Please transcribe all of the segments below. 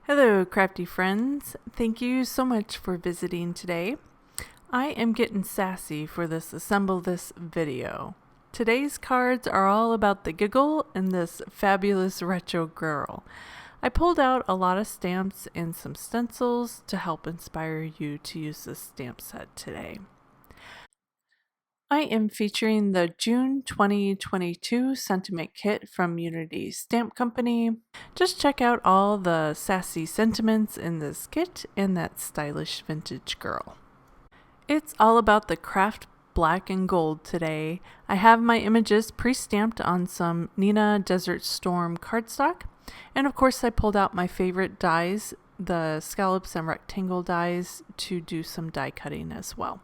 Hello, crafty friends. Thank you so much for visiting today. I am getting sassy for this Assemble This video. Today's cards are all about the giggle and this fabulous retro girl. I pulled out a lot of stamps and some stencils to help inspire you to use this stamp set today. I am featuring the June 2022 sentiment kit from Unity Stamp Company. Just check out all the sassy sentiments in this kit and that stylish vintage girl. It's all about the Kraft black and gold today. I have my images pre-stamped on some Nina Desert Storm cardstock. And of course I pulled out my favorite dies, the scallops and rectangle dies, to do some die cutting as well.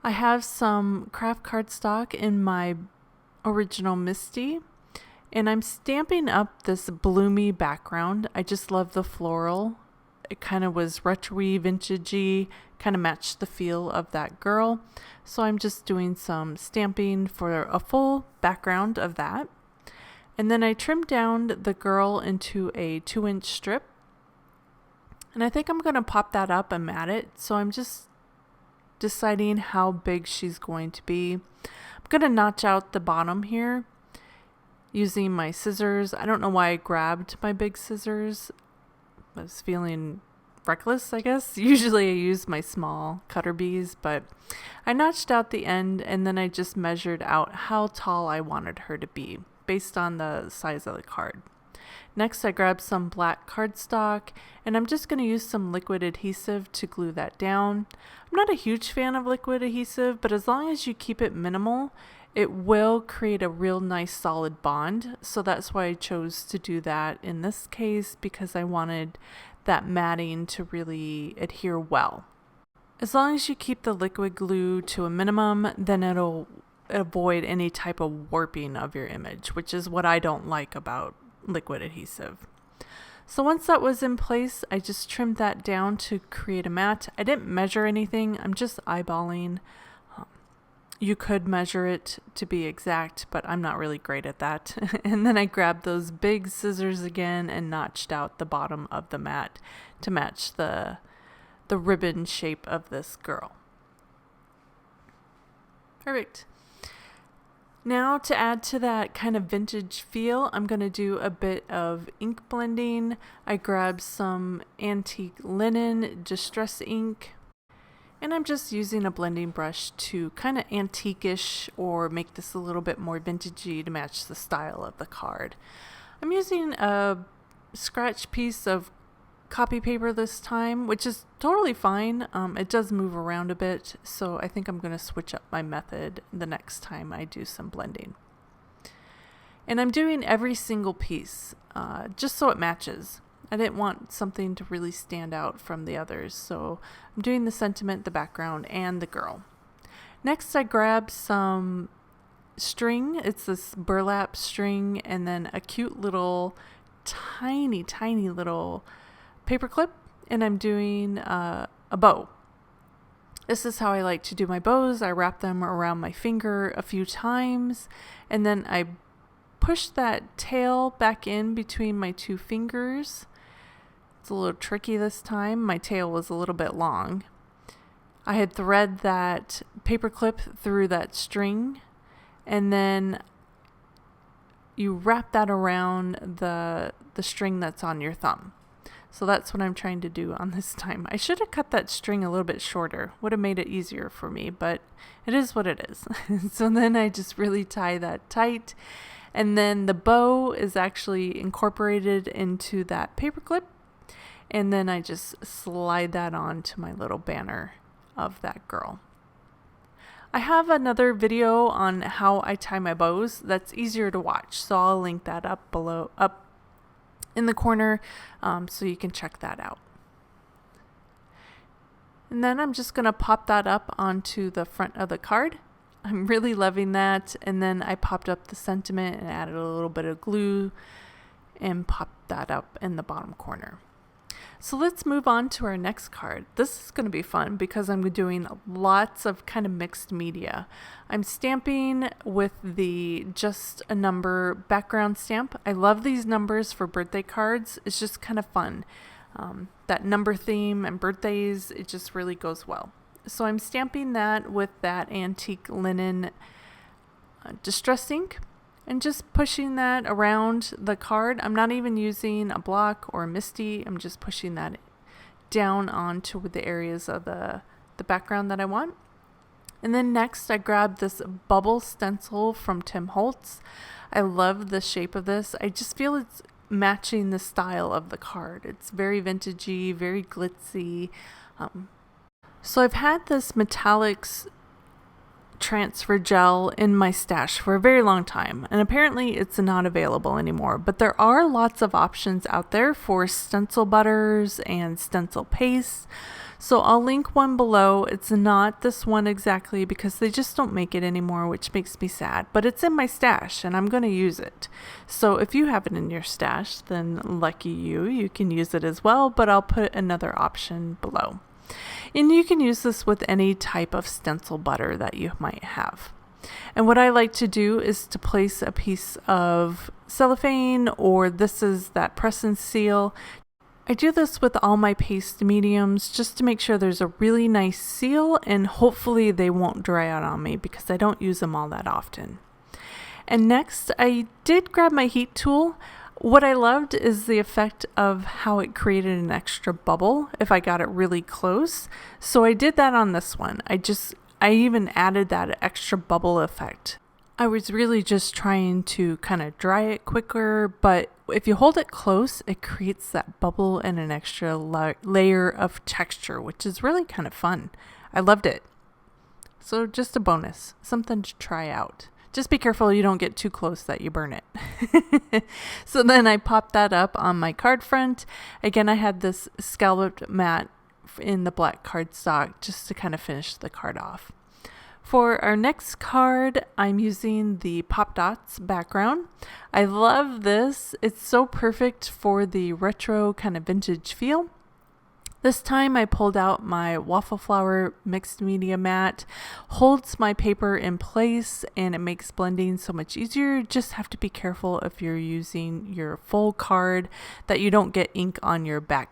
I have some Kraft cardstock in my original Misty, and I'm stamping up this bloomy background. I just love the floral. It kind of was retro-y, vintagey, kind of matched the feel of that girl. So I'm just doing some stamping for a full background of that. And then I trimmed down the girl into a 2-inch strip. And I think I'm going to pop that up and mat it. So I'm just deciding how big she's going to be. I'm going to notch out the bottom here using my scissors. I don't know why I grabbed my big scissors. I was feeling reckless, I guess. Usually I use my small cutter bees, but I notched out the end and then I just measured out how tall I wanted her to be based on the size of the card. Next, I grabbed some black cardstock, and I'm just going to use some liquid adhesive to glue that down. I'm not a huge fan of liquid adhesive, but as long as you keep it minimal, it will create a real nice solid bond. So that's why I chose to do that in this case, because I wanted that matting to really adhere well. As long as you keep the liquid glue to a minimum, then it'll avoid any type of warping of your image, which is what I don't like about liquid adhesive. So once that was in place, I just trimmed that down to create a mat. I didn't measure anything. I'm just eyeballing. You could measure it to be exact, but I'm not really great at that. And then I grabbed those big scissors again and notched out the bottom of the mat to match the ribbon shape of this girl. Perfect. Now to add to that kind of vintage feel, I'm going to do a bit of ink blending. I grabbed some antique linen distress ink, and I'm just using a blending brush to kind of antique-ish or make this a little bit more vintagey to match the style of the card. I'm using a scratch piece of copy paper this time, which is totally fine. It does move around a bit, so I think I'm going to switch up my method the next time I do some blending. And I'm doing every single piece just so it matches. I didn't want something to really stand out from the others, so I'm doing the sentiment, the background, and the girl. Next, I grabbed some string. It's this burlap string, and then a cute little tiny little paper clip, and I'm doing a bow. This is how I like to do my bows. I wrap them around my finger a few times, and then I push that tail back in between my two fingers. It's a little tricky this time. My tail was a little bit long. I had thread that paper clip through that string, and then you wrap that around the string that's on your thumb. So that's what I'm trying to do on this time. I should have cut that string a little bit shorter. Would have made it easier for me, but it is what it is. So then I just really tie that tight. And then the bow is actually incorporated into that paper clip. And then I just slide that onto my little banner of that girl. I have another video on how I tie my bows that's easier to watch. So I'll link that up below, up in the corner, so you can check that out. And then I'm just going to pop that up onto the front of the card. I'm really loving that. And then I popped up the sentiment and added a little bit of glue and popped that up in the bottom corner. So let's move on to our next card. This is going to be fun because I'm doing lots of kind of mixed media. I'm stamping with the just a number background stamp. I love these numbers for birthday cards. It's just kind of fun. That number theme and birthdays, it just really goes well. So I'm stamping that with that antique linen distress ink and just pushing that around the card. I'm not even using a block or a MISTI. I'm just pushing that down onto the areas of the background that I want. And then next I grabbed this bubble stencil from Tim Holtz. I love the shape of this. I just feel it's matching the style of the card. It's very vintagey, very glitzy. So I've had this metallics transfer gel in my stash for a very long time, and apparently it's not available anymore, but there are lots of options out there for stencil butters and stencil paste. So I'll link one below. It's not this one exactly because they just don't make it anymore, which makes me sad, but it's in my stash and I'm going to use it. So if you have it in your stash, then lucky you can use it as well, but I'll put another option below. And you can use this with any type of stencil butter that you might have. And what I like to do is to place a piece of cellophane, or this is that press and seal. I do this with all my paste mediums just to make sure there's a really nice seal, and hopefully they won't dry out on me because I don't use them all that often. And next, I did grab my heat tool. What I loved is the effect of how it created an extra bubble if I got it really close. So I did that on this one. I even added that extra bubble effect. I was really just trying to kind of dry it quicker, but if you hold it close, it creates that bubble and an extra layer of texture, which is really kind of fun. I loved it. So just a bonus, something to try out. Just be careful you don't get too close that you burn it. So then I popped that up on my card front. Again, I had this scalloped mat in the black cardstock just to kind of finish the card off. For our next card, I'm using the Pop Dots background. I love this. It's so perfect for the retro kind of vintage feel. This time I pulled out my waffle flower mixed media mat, holds my paper in place, and it makes blending so much easier. Just have to be careful if you're using your full card that you don't get ink on your back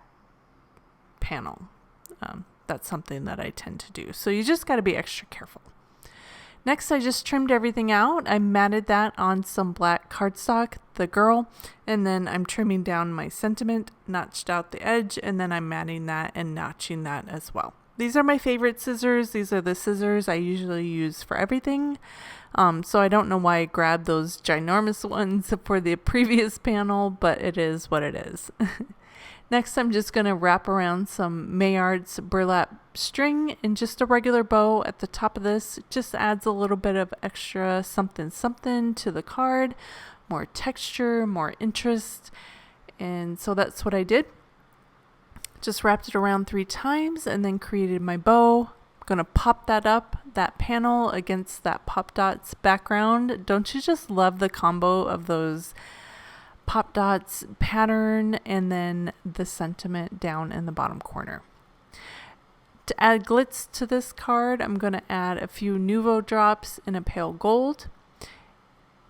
panel. That's something that I tend to do. So you just got to be extra careful. Next, I just trimmed everything out. I matted that on some black cardstock, the girl, and then I'm trimming down my sentiment, notched out the edge, and then I'm matting that and notching that as well. These are my favorite scissors. These are the scissors I usually use for everything. So I don't know why I grabbed those ginormous ones for the previous panel, but it is what it is. Next, I'm just going to wrap around some Maillard's burlap string in just a regular bow at the top of this. It just adds a little bit of extra something to the card, more texture, more interest. And so that's what I did. Just wrapped it around 3 times and then created my bow. I'm going to pop that up, that panel against that Pop Dots background. Don't you just love the combo of those Pop Dots pattern and then the sentiment down in the bottom corner? To add glitz to this card, I'm going to add a few Nuvo drops in a pale gold,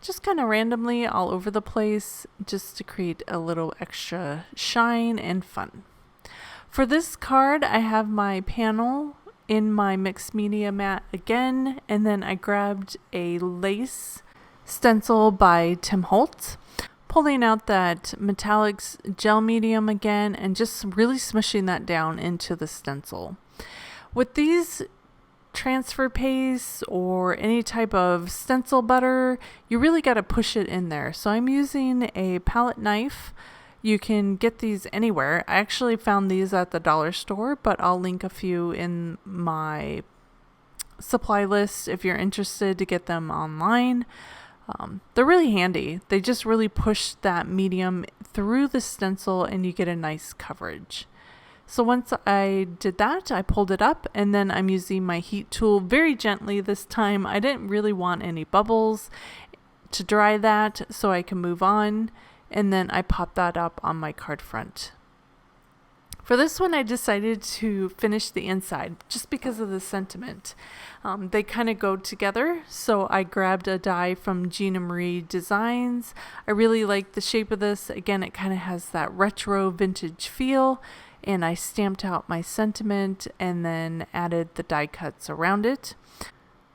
just kind of randomly all over the place, just to create a little extra shine and fun. For this card, I have my panel in my mixed media mat again, and then I grabbed a lace stencil by Tim Holtz, pulling out that metallics gel medium again and just really smushing that down into the stencil. With these transfer paste or any type of stencil butter, you really got to push it in there. So I'm using a palette knife. You can get these anywhere. I actually found these at the dollar store, but I'll link a few in my supply list if you're interested to get them online. They're really handy. They just really push that medium through the stencil and you get a nice coverage. So once I did that, I pulled it up and then I'm using my heat tool very gently this time. I didn't really want any bubbles to dry that so I can move on. And then I pop that up on my card front. For this one, I decided to finish the inside just because of the sentiment. They kind of go together, so I grabbed a die from Gina Marie Designs. I really like the shape of this. Again, it kind of has that retro vintage feel, and I stamped out my sentiment and then added the die cuts around it.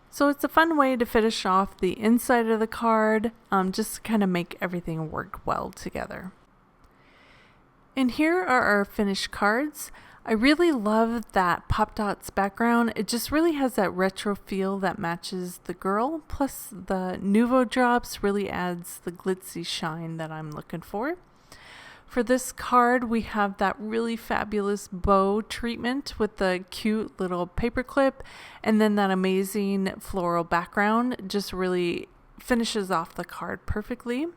So it's a fun way to finish off the inside of the card, just to kind of make everything work well together. And here are our finished cards. I really love that Pop Dots background. It just really has that retro feel that matches the girl. Plus the Nuvo drops really adds the glitzy shine that I'm looking for. For this card, we have that really fabulous bow treatment with the cute little paperclip, and then that amazing floral background just really finishes off the card perfectly.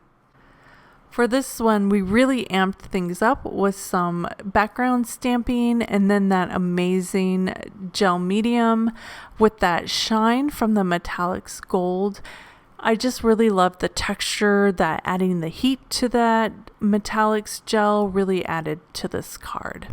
For this one, we really amped things up with some background stamping and then that amazing gel medium with that shine from the metallics gold. I just really love the texture that adding the heat to that metallics gel really added to this card.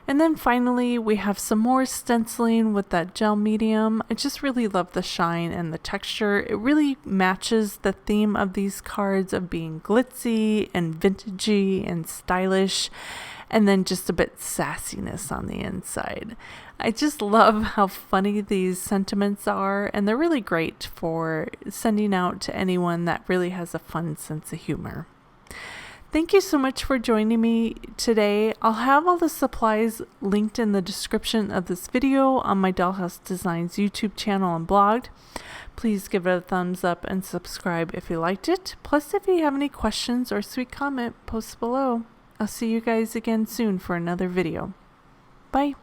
And then finally, we have some more stenciling with that gel medium. I just really love the shine and the texture. It really matches the theme of these cards of being glitzy and vintagey and stylish, and then just a bit sassiness on the inside. I just love how funny these sentiments are, and they're really great for sending out to anyone that really has a fun sense of humor. Thank you so much for joining me today. I'll have all the supplies linked in the description of this video on my Dollhouse Designs YouTube channel and blog. Please give it a thumbs up and subscribe if you liked it. Plus, if you have any questions or sweet comment, post below. I'll see you guys again soon for another video. Bye.